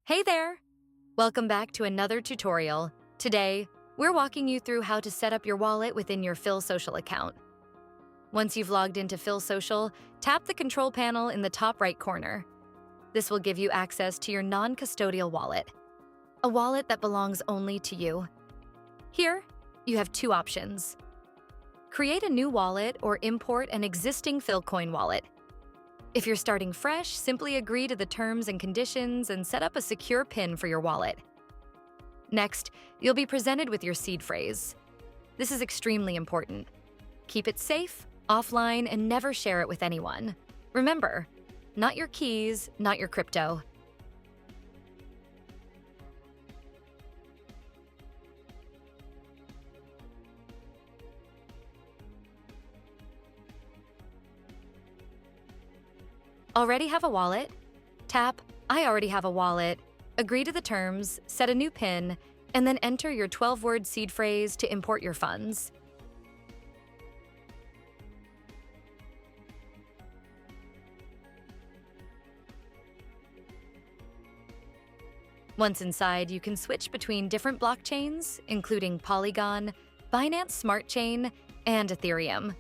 Hey there! Welcome back to another tutorial. Today, we're walking you through how to set up your wallet within your PhilSocial account. Once you've logged into PhilSocial, tap the control panel in the top right corner. This will give you access to your non-custodial wallet, a wallet that belongs only to you. Here, you have two options. Create a new wallet or import an existing Philcoin wallet. If you're starting fresh, simply agree to the terms and conditions and set up a secure PIN for your wallet. Next, you'll be presented with your seed phrase. This is extremely important. Keep it safe, offline, and never share it with anyone. Remember, not your keys, not your crypto. Already have a wallet? Tap I already have a wallet, agree to the terms, set a new PIN, and then enter your 12-word seed phrase to import your funds. Once inside, you can switch between different blockchains, including Polygon, Binance Smart Chain, and Ethereum.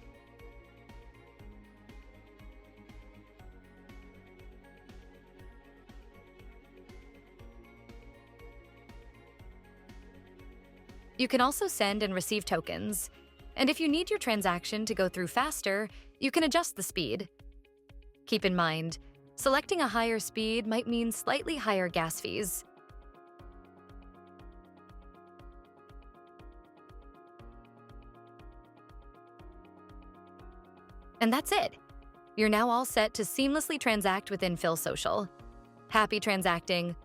You can also send and receive tokens, and if you need your transaction to go through faster, you can adjust the speed. Keep in mind, selecting a higher speed might mean slightly higher gas fees. And that's it. You're now all set to seamlessly transact within PhilSocial. Happy transacting!